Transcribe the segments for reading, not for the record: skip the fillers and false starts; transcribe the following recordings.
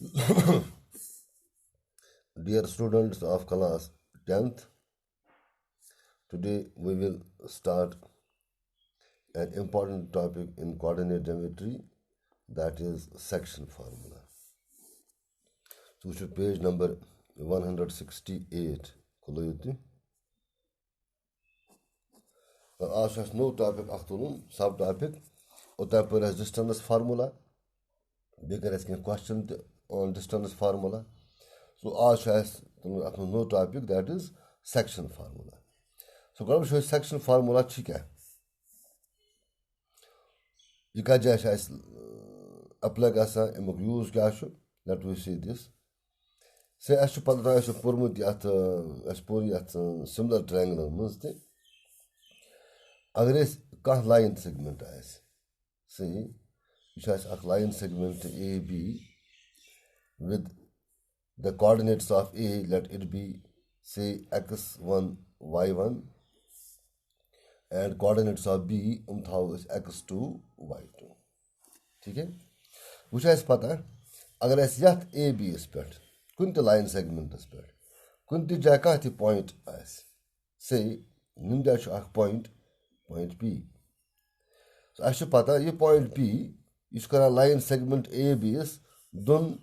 Dear students of class 10th, today we will start an important topic in coordinate geometry, that is section formula. So, which is page number 168. आज छ no topic अख तुलुन सब topic ओतः पर distance formula बे कर question on distance formula so आज अथ नो topic that is section formula so go वो सेक्शन फार्मूला क्या यह कत जाए अप्लाई गसान अमुक यूज क्या लेट वी सी दिस से पता पोर्मुत पोर ये सिमिलर ट्रायंगल मज ते अगर कह लाइन सेगमेंट सही यह line segment A be with the coordinates of A let it be से x1 y1 and coordinates of B थो x2 y2 ठीक है वो पता अगर यथ ए बी पे कुन लाइन सेगमेंटस पे कुन जाए कह पॉइंट से नुम जाए पॉइंट पी सो पता यह पॉइंट पी यह कर लाइन सेगमेंट ए बी दोन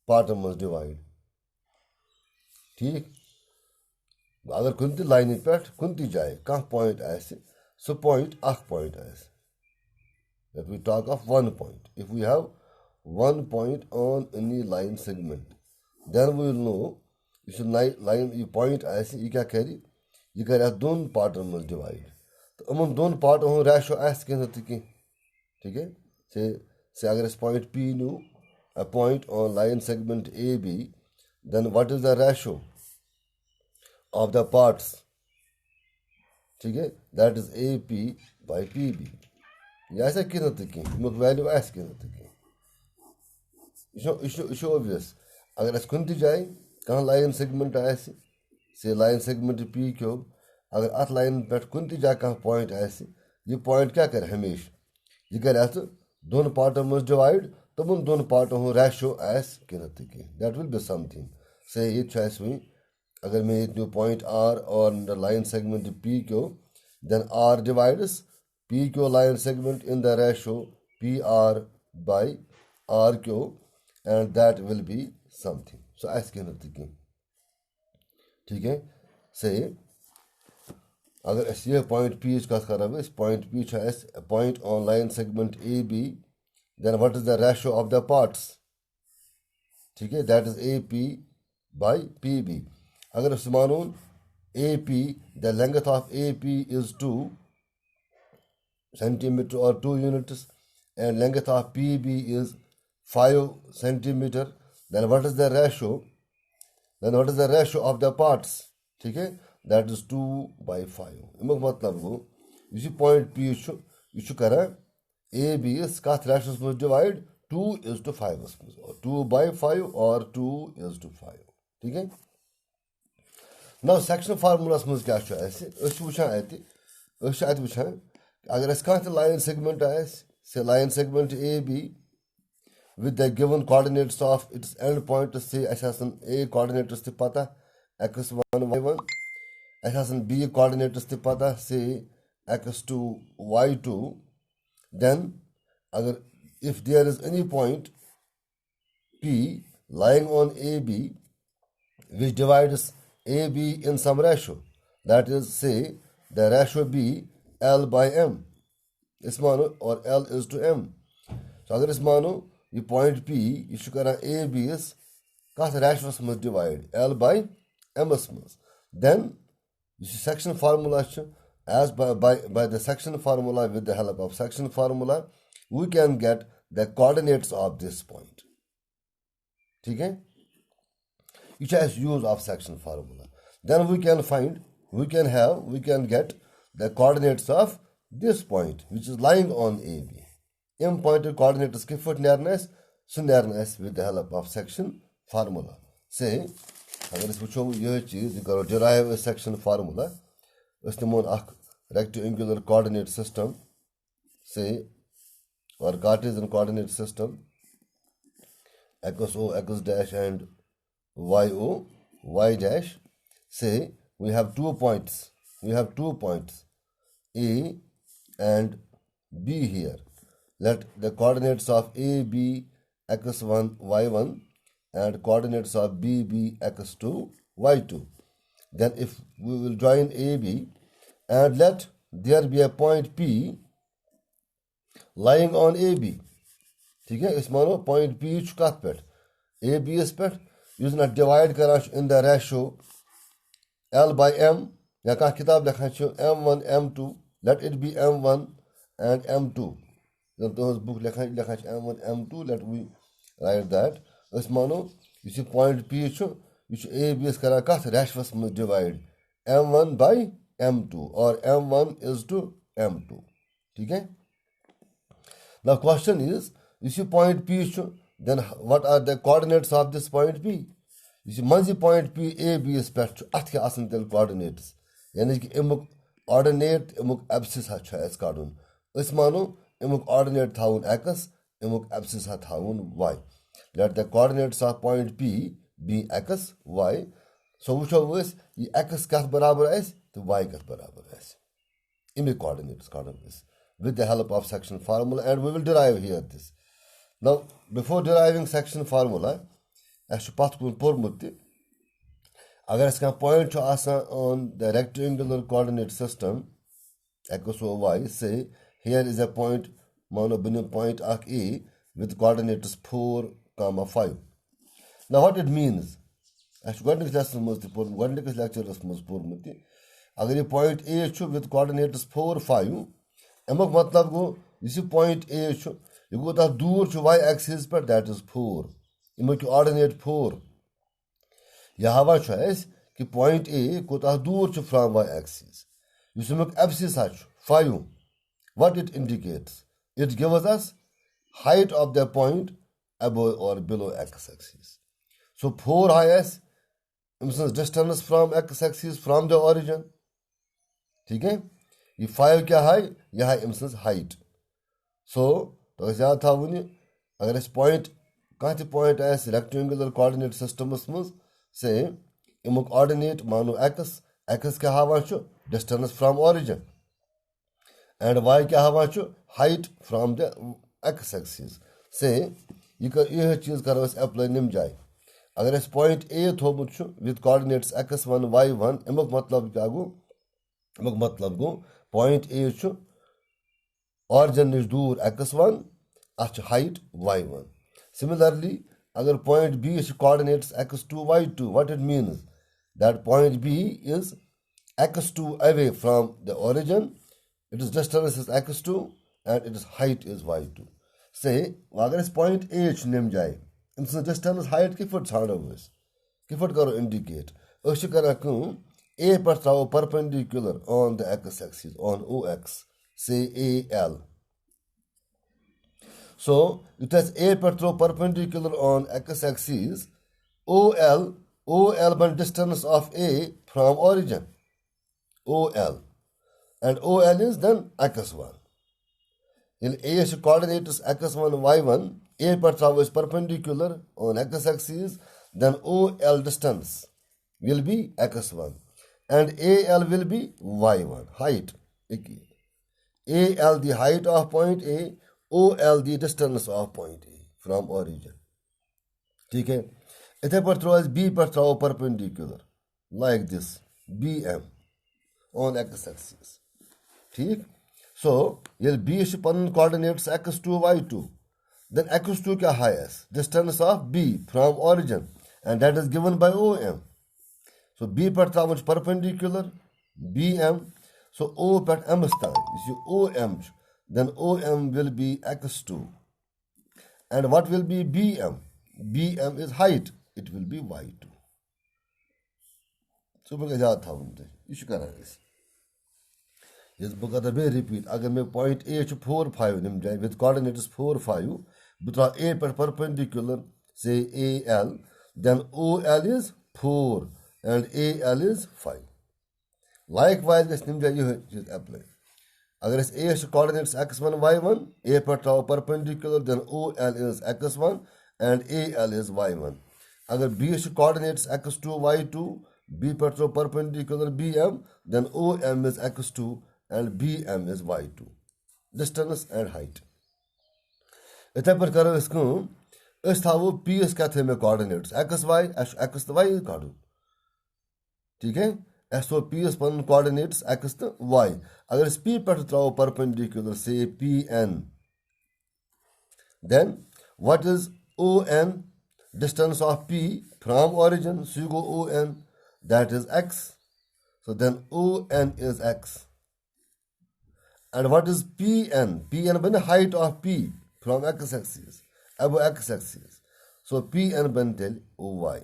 पार्टन मज डिवाइड ठीक अगर कुन लाइन पे कुन जाए कह point so point point that we talk of one point if we have one point on any line segment then we will know line यह पॉइंट यह क्या कर दोन पार्टन मज डिवाइड तो उन दोन पार्टों हूँ रेशो कह ठीक है से अगर point P new a point on line segment AB, then what is the ratio of the parts? ठीक है that is AP by PB. यह ऐसा कह अमुक वैल्यू कह यह ऑब्वियस अगर कुन जाए कह लाइन सेगमेंट से लाइन सेगमेंट पी क्यों अगर अत लाइन पे कुन जाए कह पॉइंट यह पॉइंट क्या कर हमेशा यह कर दोन पार्टन मज डिवाइड तमन दोन पार्टों हूँ रेशो कह दैट विल बी समथिंग से ये वही अगर मैं ये पॉइंट आर और line segment P Q then R divides P Q line segment in the ratio P R by R Q and that will be something so कह ठीक है से अगर यह पॉइंट पी कत कर point P point on line segment A B then what is the ratio of the parts ठीक है that is AP by PB अगर मानो AP the length of AP is 2 centimeter or 2 units and length of PB is 5 centimeter then what is the ratio of the parts ठीक है that is 2 by 5 अमुक मतलब गो यह point P यह कर A B कत रेशस मज डिवाइड 2:5 2 by 5 और 2:5 ठीक है ना सेक्शन फार्मूलस मज क्या वुचान वुचान अगर कह लाइन सेगमेंट से line segment A be with the given coordinates of its and points से ए कोऑर्डिनेट्स पता x1 y1 बी कोऑर्डिनेट्स पता से x2 y2 then agar if there is any point P lying on AB which divides AB in some ratio that is say the ratio be L by M इस मानो और L is to M so अगर इस मानो ये point P यह कर AB कत रेशोस मज डिवाइड L by M मज then section formula as by the section formula with the help of section formula we can get the coordinates of this point ठीक है यह use of section formula then we can get the coordinates of this point which is lying on AB im point coordinates kif नेरन with the help of section formula से अगर वो यह चीज करो derive section formula निमोन rectangular coordinate system say or Cartesian coordinate system XO, X dash, and YO, Y dash. Say we have 2 points. We have 2 points, A and B here. Let the coordinates of A be x1, y1, and coordinates of B be x2, y2. Then if we will join AB and let there be a point P lying on AB. ठीक है, इस मानो point P कत पे A B S पे use divide कर इन the ratio L by M या कह किताब लिखान M1 M2 let it be M1 and M2 जब तो book लिखान M1 M2 let we write that इस मानो इस point P यह A B S करा कत रेशोस में divide M1 by M2 or M1 is to M2. ठीक है. Now question is, you see point P, then what are the coordinates of this point P? You see, manzi point P, A, B is pet, atke asan tel coordinates. Yani ki imuk ordinate, imuk abscissa ha es kadun. Is manu, imuk ordinate thaun x, imuk abscissa thaun y. Let the coordinates of point P be x, y. So which of us, ye x kat barabar is, to y kat barabar is. Imuk coordinates kadun is. With the help of section formula, and we will derive here this. Now, before deriving section formula, as to path pormutti, agar iska point on the rectangular coordinate system, x or y, say here is a point, monobinim point A with coordinates 4, 5. Now, what it means? As to what is lesson most important, what is lecture most important? Agar point A with coordinates 4, 5. अमुक मतलब गो इस point ए यह गो तथ दूर Y axis पे that is 4 अमुक ordinate 4 यह हवा कि पॉइंट ए कोता दूर फ्रॉम वाई एक्सिस इस अमुक abscess 5 what it indicates it gives us height of the point above or below x axis. So 4 is distance from x axis from the origin. ठीक है. ये 5 क्या है यह है अमस हाइट सो तो ज्यादा था वन अगर इस पॉइंट कह पॉइंट रेक्टेंगुलर कोऑर्डिनेट सिस्टमस मज से अमुक ऑर्डिनेट मानो एक्स क्या हवा distance from origin and y क्या हवा height from the x axis से यह चीज करो अप्लाई निम जाए अगर इस पॉइंट ए थोमुत विद कोऑर्डिनेट्स x1 y1 अमुक मतलब क्या गो अमुक मतलब गो point A origin is दूर x1 अच height y1. Similarly, अगर point B is coordinates x2 y2, what it means? That point B is x2 away from the origin, its distance is x2 and its height is y2. Say, अगर इस point A निम जाए, इस distance height किफट छाड़ो बस, किफट करो indicate. उस करा क्यों A पर throw perpendicular on the x-axis, on OX, say AL. So, it has A पर throw perpendicular on x-axis, OL by distance of A from origin, OL. And OL is then x1. In A's coordinates x1, y1, A per throw is perpendicular on x-axis, then OL distance will be x1. And AL will be y1, height. AL the height of point A, OL the distance of point A from origin. ठीक है इथे पर throw B पर throw perpendicular like this BM on x-axis. ठीक so ये B is पन coordinates x2 y2 then x2 क्या है distance of B from origin and that is given by OM. So B per is perpendicular, BM. So O per M star. You see OM, then OM will be x2. And what will be BM? BM is height. It will be y2. So you should yes, book repeat. Again, point A to 4, 5 with coordinates 4, 5. But A per perpendicular, say AL, then OL is 4. And AL is 5. Likewise, this is apply. Agar A is coordinates x1, y1, A per perpendicular, then OL is x1 and AL is y1. Agar B is coordinates x2, y2, B per perpendicular BM, then OM is x2 and BM is y2. Distance and height. इथे पर करो इसको इस थावो P इस क्या थे में coordinates x y x तो y काढो ठीक है S तो P इस पर coordinates x तो y अगर इस P पर त्राओ perpendicular say PN then what is ON distance of P from origin so you go ON that is x so then ON is x and what is PN PN been the height of P from x-axis above x-axis so PN been tell OY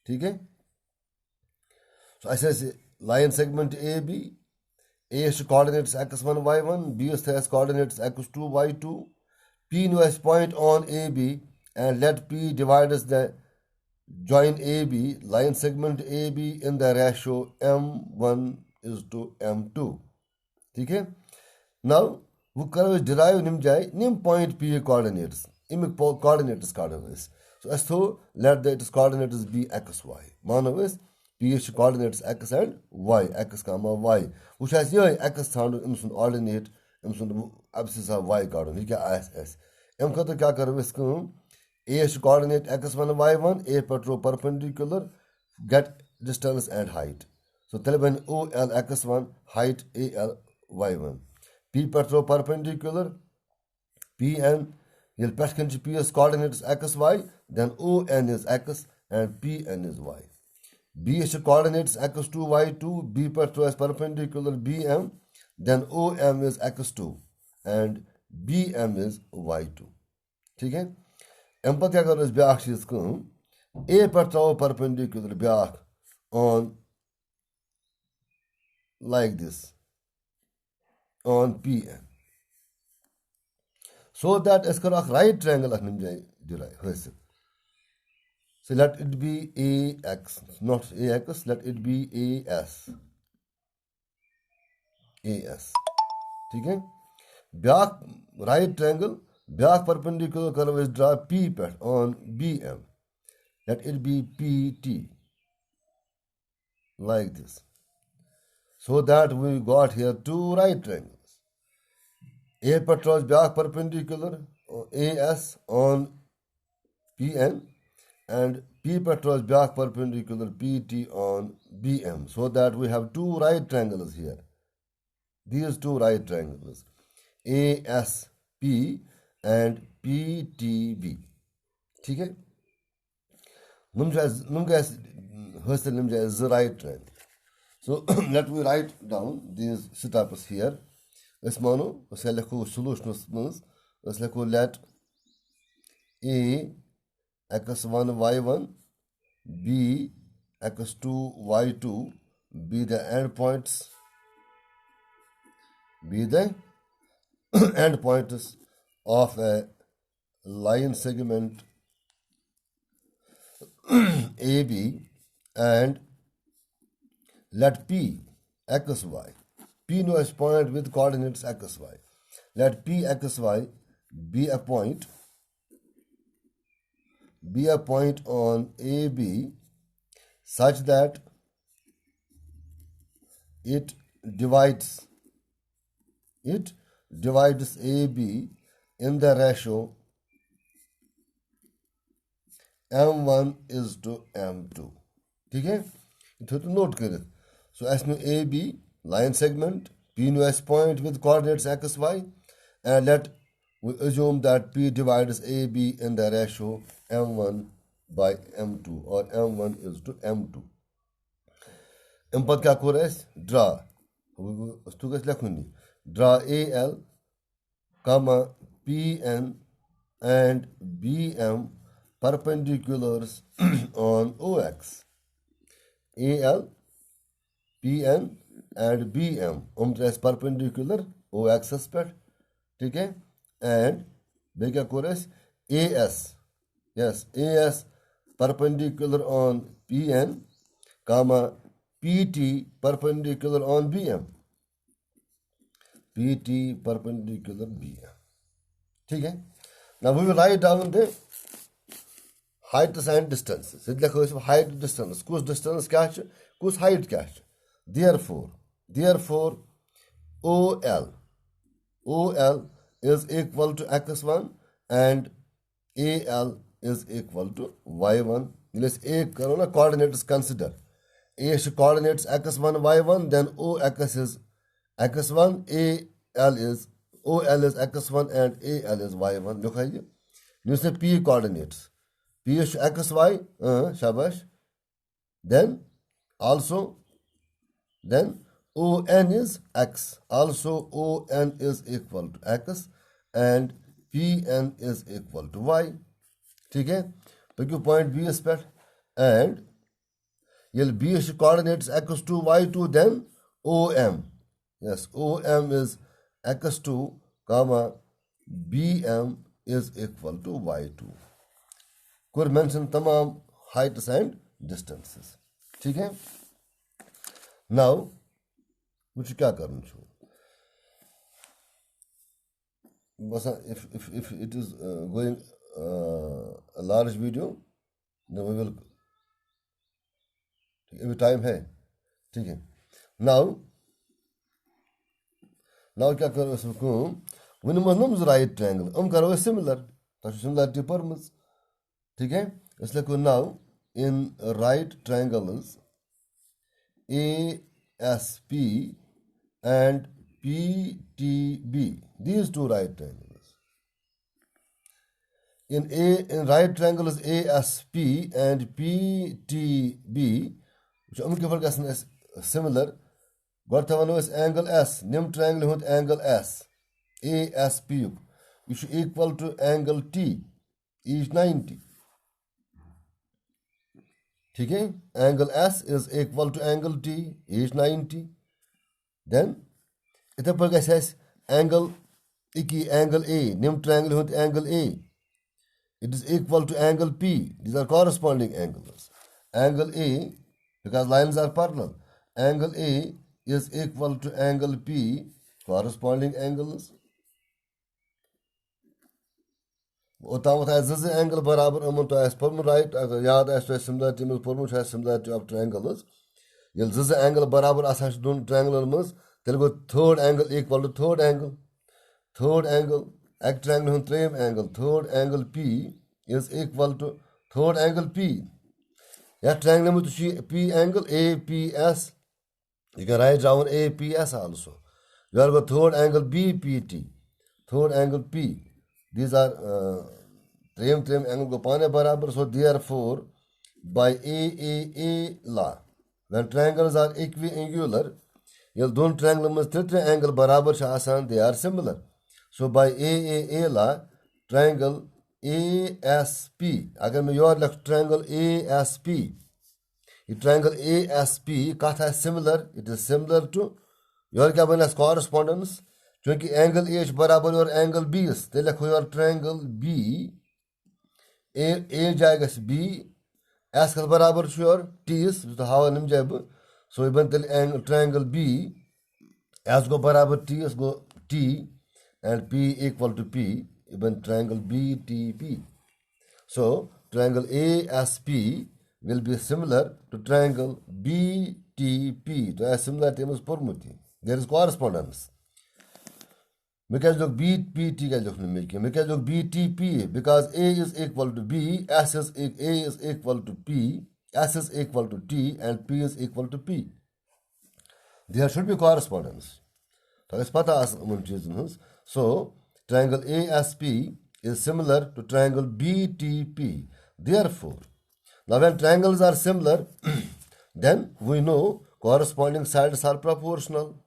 ठीक है so ऐसे ऐसे line segment AB A is coordinates x1 y1 B is coordinates x2 y2 P knows point on AB and let P divides the join AB line segment AB in the ratio M1 is to M2 ठीक है now वो करो derive निम जाए निम point P coordinates इमिक coordinates काढो इस so as to let the its coordinates be x y मानो इस P is coordinates x and y x comma y which has ये x थांडो इमसन ordinate इमसन abscissa y काढो ये क्या s एम खतर क्या करो इस A is coordinate x1 y1 A perpendicular get distance and height so tell when OL x1 height AL y1 P perpendicular PN yel peskin P is coordinates x y then ON is x and PN is y B is coordinates x2 y2 B is perpendicular BM then OM is x2 and BM is y2 ठीक है M पे क्या करो ब्या चीज A पर त्राओ perpendicular ब्या on like this on PN so that is करो right triangle निम जाए derive so let it be AX not AX let it be AS ठीक है ब्या right triangle ब्या perpendicular करो is draw P पर on BM let it be PT like this so that we got here two right triangles A पर draws ब्या perpendicular AS on PN and P per draws ब्या perpendicular PT on BM so that we have two right triangles here these two right triangles ASP and PTB ठीक है is the right triangle so let me write down these steps here let's mano solution let A x1 y1 B x2 y2 be the endpoints of a line segment AB and let P xy P knows point with coordinates xy let P xy be a point on AB such that it divides AB in the ratio M1 is to M2 ठीक है तो note करें so as no AB line segment P knows point with coordinates xy and let we assume that P divides AB in the ratio M1 by M2 or M1 is to M2 M पद क्या कोर draw stu गस लिखुनी draw AL comma PN and BM perpendiculars on OX AL PN and BM is perpendicular OX पर ठीक है and बे क्या core AS yes AS perpendicular on PN comma PT perpendicular on BM PT perpendicular BM ठीक है now we will write down the heights and distances. So height distance. Kus distance क्या है? Kus height क्या है? Therefore, OL is equal to x1 and AL is equal to y1. Let's A करो ना coordinates consider. A is coordinates x1 y1, then OX is x1, OL is x1 and AL is y1. Look here. You say P coordinates. P is xy, shabash. Then ON is x. Also ON is equal to x and PN is equal to y. ठीक है? तो point B is pet and B is coordinates x2 y2, then OM. Yes, OM is x2 comma BM is equal to y2. Could mention tamam heights and distances. ठीक है? Now मुझे क्या करना चाहिए? बस if it is going a large video, then we will. अभी time है, ठीक है? Now क्या करो इसको? वन मज राइट ट्रायंगल करो सिमिलर सिमिलरिटी पर्मज, ठीक है? इसलिए को now in right triangles ASP and PTB, these two right triangles. In right triangles ASP and PTB, which is similar. Got angle S. Nim triangle with angle S. ASP is equal to angle T is 90. Okay? Angle S is equal to angle T is 90. Then it says angle A. Nim triangle with angle A. It is equal to angle P. These are corresponding angles. Angle A, because lines are parallel, angle A is equal to angle P, corresponding angles. Angle barabar right, yaad similarity of triangles. Angle barabar triangle third angle equal to third angle. Third angle, triangle, third angle P is equal to third angle P. Yeah, triangle P angle APS. You can write down APS also. You have got third angle BPT, third angle P. These are trim angle go pane barabar. So therefore, by AAA law, when triangles are equiangular, don't triangle must angle barabar shasan, they are similar. So by AAA law, triangle ASP. अगर मैं your left triangle ASP, triangle ASP कथा similar, it is similar to your क्या बना correspondence, क्योंकि angle A बराबर और angle B is, तो लिखो your triangle B, A जाएगा B, S का बराबर your T is, तो हवा निम जाएगा, so ये बनते triangle B, S को बराबर T is go T, and P equal to P, even triangle BTP. So triangle ASP will be similar to triangle BTP. So as similar terms pormuti. There is correspondence. Because look BPT का लोग नहीं because look BTP, because A is equal to B, A is equal to P, S is equal to T, and P is equal to P. There should be correspondence. So triangle ASP is similar to triangle BTP. Therefore, now when triangles are similar, then we know corresponding sides are proportional.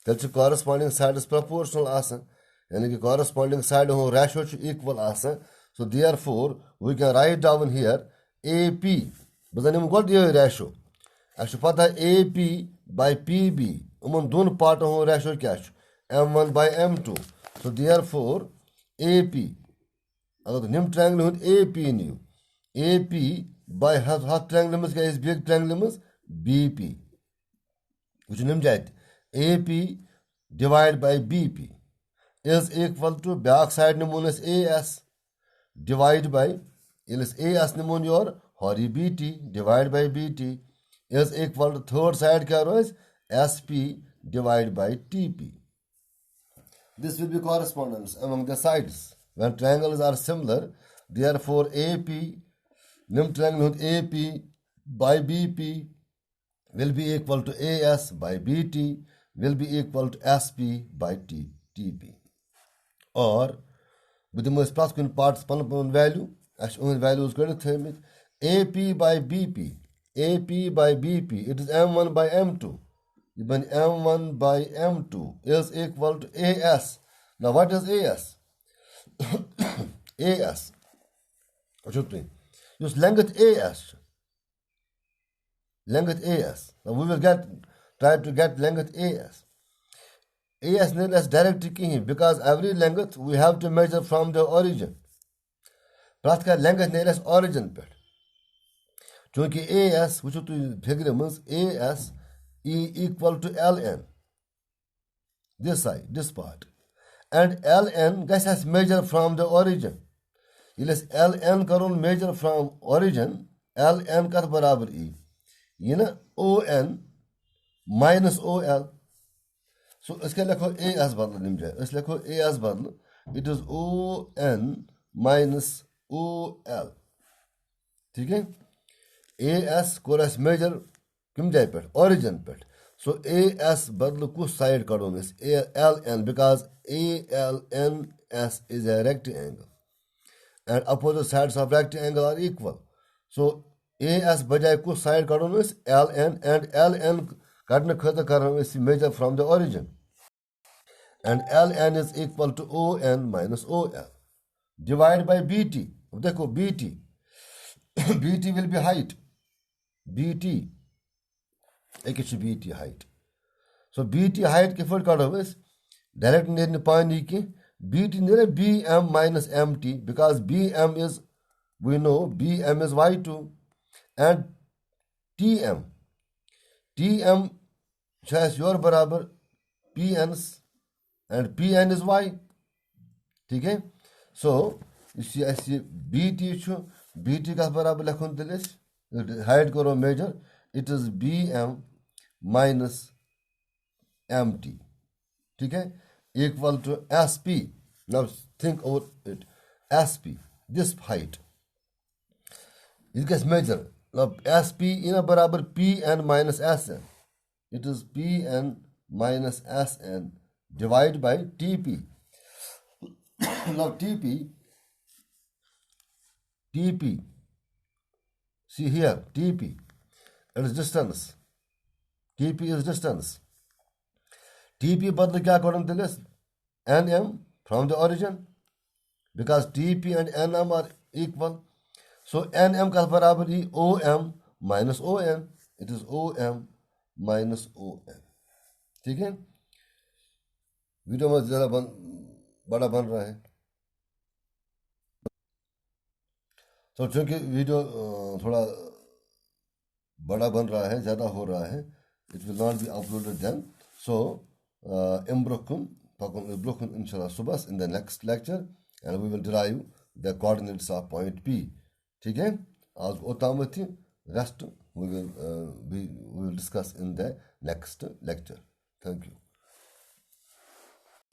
That's corresponding side is proportional. And corresponding side ratio equal. So therefore, we can write down here AP. But then we got the ratio. AP by PB. दोनों part हो ratio क्या M1 by M2. So therefore AP अगर निम triangle हो AP new AP by हथ triangle में क्या इस बिग ट्रायंगल में BP which निम जाते AP divided by BP is equal to back side निमोनस AS divided by Yes, A as nimon your hori BT divided by BT is equal to third side kya rois SP divided by TP. This will be correspondence among the sides. When triangles are similar, therefore AP, nim triangle with AP by BP will be equal to AS by BT will be equal to SP by TP. Or with the most plus kun parts pan value, as values going to AP by BP, AP by BP, it is M1 by M2. Even M1 by M2 is equal to AS. Now what is AS? AS. What should we? Use length AS. Length AS. Now we will try to get length AS. AS name as direct key because every length we have to measure from the origin. Pratka length name as origin pet. Chunki AS, which to figure means AS E equal to LN. This side, this part. And LN guys has measure from the origin. Yes, LN karon measure from origin. LN kat barabar E. You know, ON minus OL. So iske likho A as badlo nimja. Is likho A as badlo. It is ON minus OL. Okay? AS कोरस मेजर किम जाए पे origin पे so AS बदलो कुछ side करो miss ALN because ALNS is a rectangle and opposite sides of rectangle are equal so AS बजाय कुछ side करो मिस LN and LN करने खतर करो miss measure from the origin and LN is equal to ON minus OL divide by BT देखो BT BT will be height BT BT height. So BT height के full काढ़ो बस direct नेरने पानी की BT नेरे BM minus MT because BM is we know BM is Y2 and TM शायद your बराबर PNs and PN is Y ठीक है so इसी ऐसी BT छो BT का बराबर लखन दिलेस height करो measure it is BM minus MT ठीक है equal to SP now think over it SP this height it gets measure now SP in a barabar PN minus SN it is PN minus SN divided by TP now TP see here TP it is distance TP is distance TP बदल क्या करूँ the less NM from the origin because TP and NM are equal so NM का बराबर ही OM minus ON it is OM minus ON ठीक है video में ज़्यादा बड़ा बन रहा है तो चूँकि वीडियो थोड़ा बड़ा बन रहा है ज़्यादा हो रहा है it will not be uploaded then so Imbrokum inshallah subas in the next lecture and we will derive the coordinates of point P ठीक है आज ओतामती rest we will discuss in the next lecture thank you